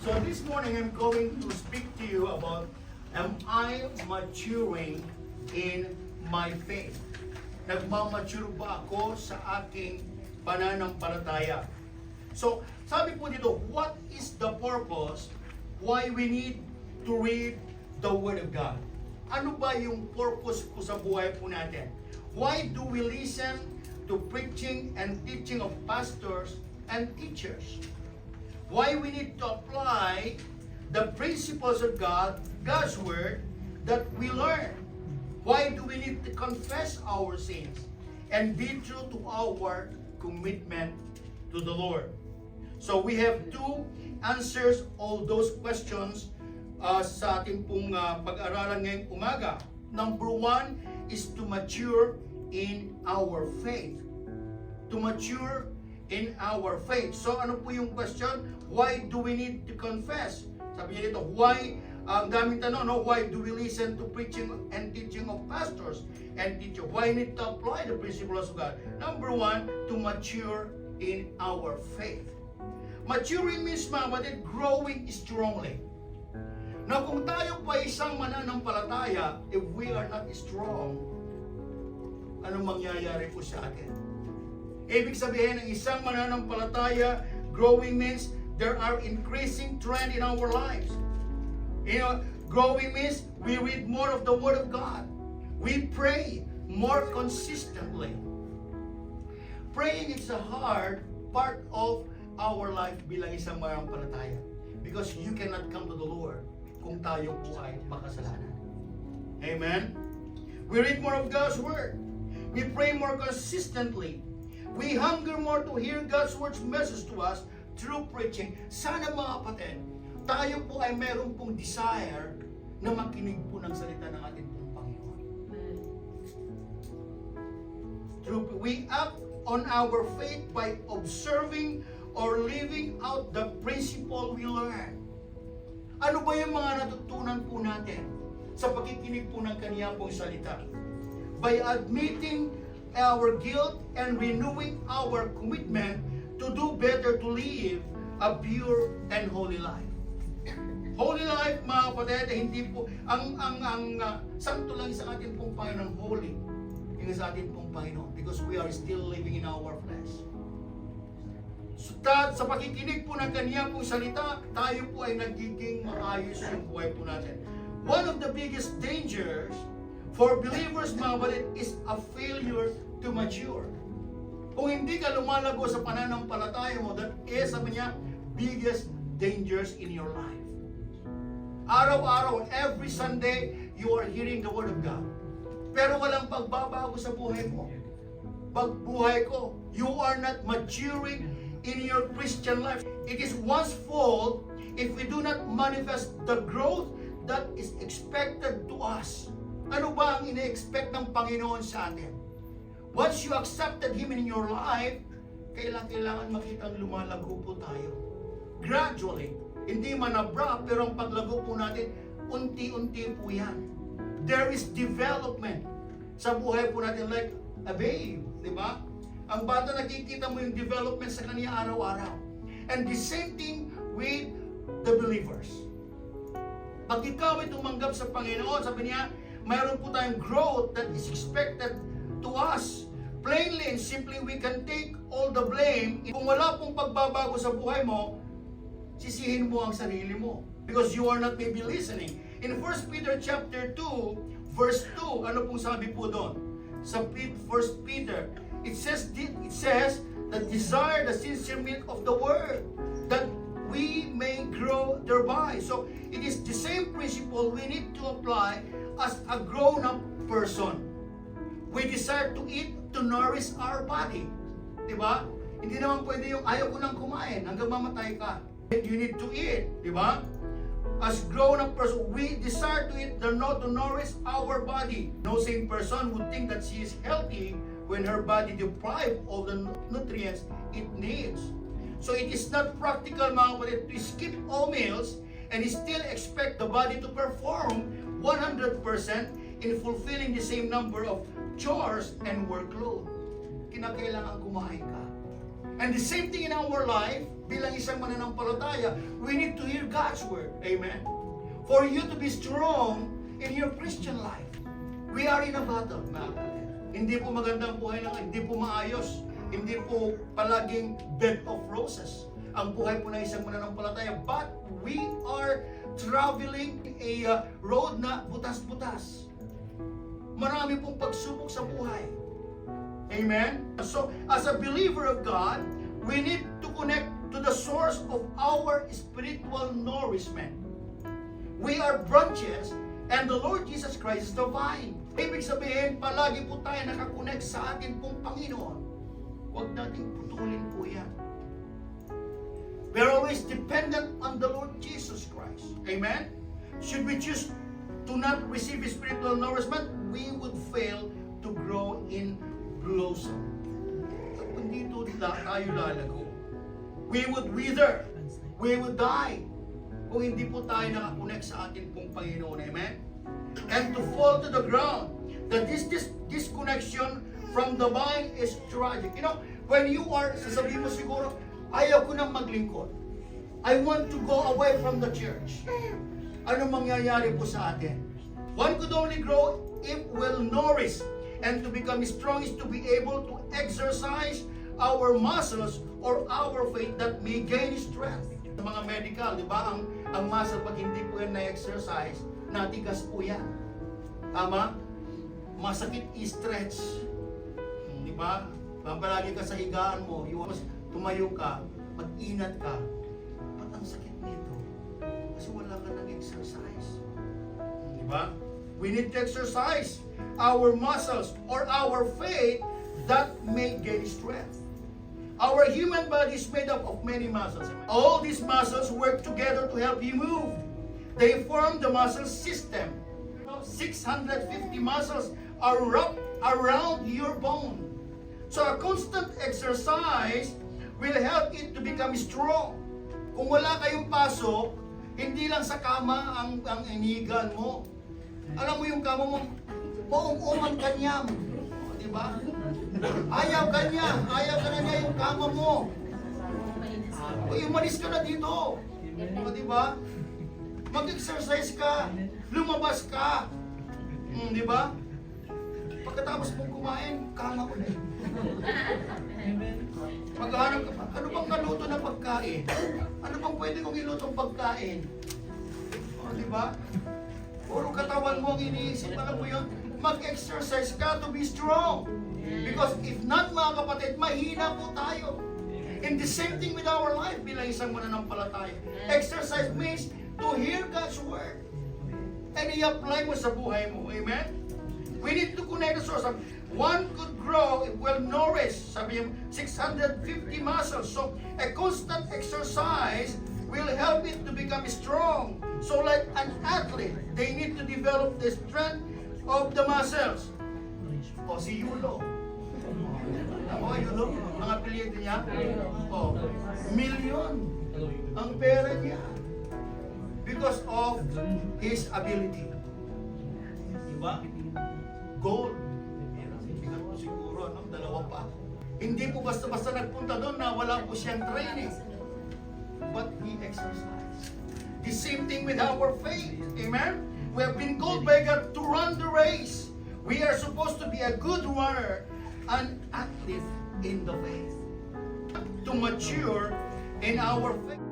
So this morning I'm going to speak to you about, am I maturing in my faith? Nagmamature ba ako sa aking pananampalataya? So sabi po dito, what is the purpose why we need to read the Word of God? Ano ba yung purpose po sa buhay po natin? Why do we listen to preaching and teaching of pastors and teachers? Why we need to apply the principles of God, God's Word, that we learn? Why do we need to confess our sins and be true to our commitment to the Lord? So we have two answers all those questions sa ating pong pag-aralan ngayong umaga. Number one is to mature in our faith. To mature in our faith. So ano po yung question? Why do we need to confess? Sabi niya dito, why, ang daming tanong, no? Why do we listen to preaching and teaching of pastors and teachers? Why need to apply the principles of God? Number one, to mature in our faith. Maturing means, mga kapatid, growing strongly. Now, kung tayo pa isang mananampalataya, if we are not strong, anong mangyayari po sa atin? Ibig sabihin, ng isang mananampalataya, growing means there are increasing trend in our lives. You know, growing means we read more of the Word of God. We pray more consistently. Praying is a hard part of our life bilang isang mananampalataya. Because you cannot come to the Lord kung tayo po ay makasalanan. Amen? We read more of God's Word. We pray more consistently. We hunger more to hear God's Word's message to us through preaching. Sana mga kapatid, tayo po ay meron pong desire na makinig po ng salita ng ating pong Panginoon. We act on our faith by observing or living out the principle we learn. Ano ba yung mga natutunan po natin sa pakikinig po ng kaniya pong salita? By admitting our guilt and renewing our commitment to do better, to live a pure and holy life. Holy life, mga kapatid, hindi po, ang santo lang sa atin pong Panginoon, holy, yung sa atin pong Panginoon, because we are still living in our flesh. So, sa pakikinig po ng kaniya pong salita, tayo po ay nagiging maayos yung buhay po natin. One of the biggest dangers for believers, mga kapatid, is a failure to mature. Kung hindi ka lumalago sa pananampalataya mo, that is, sabi niya, biggest dangers in your life. Araw-araw, every Sunday, you are hearing the Word of God. Pero walang pagbabago sa buhay mo. Pagbuhay ko, you are not maturing in your Christian life. It is one's fault if we do not manifest the growth that is expected to us. Ano ba ang ine-expect ng Panginoon sa atin? Once you accepted Him in your life, kailangan makitang lumalago po tayo. Gradually, hindi man abrupt, pero ang paglago po natin, unti-unti po yan. There is development sa buhay po natin like a babe, di ba? Ang bata, nakikita mo yung development sa kanya araw-araw. And the same thing with the believers. Pag ikaw ay tumanggap sa Panginoon, sabi niya, mayroon po tayong growth that is expected to us. Plainly and simply, we can take all the blame. Kung wala pong pagbabago sa buhay mo, sisihin mo ang sarili mo. Because you are not maybe listening. In 1 Peter chapter 2, verse 2, ano pong sabi po doon? Sa 1 Peter, it says that desire the sincere milk of the Word, that we may grow thereby. So, it is the same principle we need to apply as a grown-up person. We desire to eat to nourish our body. Diba? Hindi naman pwede yung ayaw ko nang kumain hanggang mamatay ka. You need to eat. Diba? As grown-up person, we desire to eat to nourish our body. No sane person would think that she is healthy when her body deprived of the nutrients it needs. So it is not practical, mga kapatid, to skip all meals and still expect the body to perform 100% in fulfilling the same number of chores and workload. Kinakailangan kumain ka. And the same thing in our life, bilang isang mananampalataya, we need to hear God's word. Amen? For you to be strong in your Christian life. We are in a battle, mga kapatid. Hindi po magandang buhay lang, hindi po maayos, hindi po palaging bed of roses ang buhay po na isang mananampalataya. But we are traveling a road na butas-butas. Marami pong pagsubok sa buhay. Amen? So, as a believer of God, we need to connect to the source of our spiritual nourishment. We are branches, and the Lord Jesus Christ is the vine. Ibig sabihin, palagi po tayo nakakonect sa atin pong Panginoon. Huwag nating putulin po yan. We are always dependent on the Lord Jesus Christ. Amen? Should we choose to not receive spiritual nourishment, we would fail to grow in blossom. Kung dito tayo lalago, we would wither. We would die. Kung hindi po tayo nakakonect sa atin pong Panginoon. Amen? And to fall to the ground. That this disconnection from the vine is tragic. You know, when you are, sasabihin mo siguro, ayaw ko nang maglingkod. I want to go away from the church. Ano mangyayari po sa atin? One could only grow if well nourished. And to become strong is to be able to exercise our muscles or our faith that may gain strength. Sa mga medical, di ba, ang muscle pag hindi po yan na-exercise, natigas po yan. Tama? Masakit i-stretch. Di ba? Palagi ka sa higaan mo, tumayo ka, mag-inat ka. Ba't ang sakit nito? Kasi wala ka nag-exercise. Di ba? We need to exercise our muscles or our faith that may gain strength. Our human body is made up of many muscles. All these muscles work together to help you move. They form the muscle system. 650 muscles are wrapped around your bone. So a constant exercise will help it to become strong. Kung wala kayong pasok, hindi lang sa kama ang inigan mo. Alam mo yung kama mo, maung-uman kanyam. Di ba? Ayaw ka na niya yung kama mo. Umalis ka na dito. Di ba? Mag-exercise ka, lumabas ka. Di ba? Pagkatapos mong kumain, kama ulit. Maghanap ka pa. Ano bang naluto na pagkain? Ano bang pwede kong ilutong pagkain? Di ba? Puro katawan mo ang iniisip. Alam mo yun? Mag-exercise ka to be strong. Because if not, mga kapatid, mahina po tayo. And the same thing with our life bilang isang mananampalataya. Exercise means to hear God's word. And i-apply mo sa buhay mo. Amen? We need to connect the source. One could grow if well nourished. Sabi yung 650 muscles. So, a constant exercise will help it to become strong. So, like an athlete, they need to develop the strength of the muscles. O, si Yulo. O, Yulo, ang apelyido niya? O, milyon ang pera niya. Because of his ability. Diba? Gold. Tingnan mo siguro, dalawa pa. Hindi po basta-basta nagpunta doon na wala po siyang training. But he exercised. The same thing with our faith. Amen? We have been called by God to run the race. We are supposed to be a good runner and active in the faith. To mature in our faith.